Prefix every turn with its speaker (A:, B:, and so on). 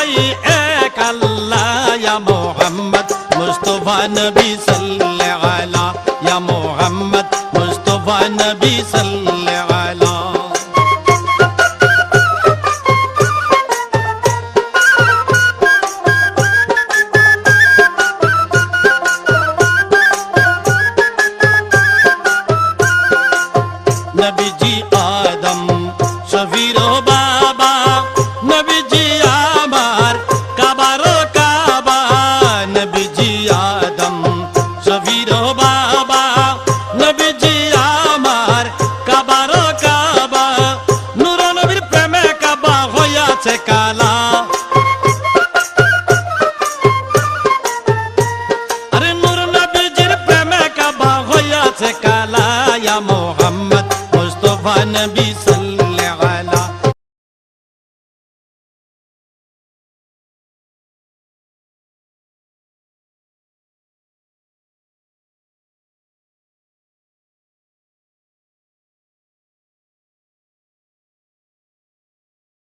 A: দুটাই এক আল্লাহ ইয়া মুহাম্মদ মুস্তাফা নবী সাল্লাল্লাহু আলা ইয়া মুহাম্মদ মুস্তাফা নবী সাল্লাল্লাহু আলা নবীজি আদম শফির বাবা নবীজি আমার কাবার কাবা নবীজি আদম শফির বাবা নবীজি আমার কাবার কাবা নূর নবীর প্রেমে কাবা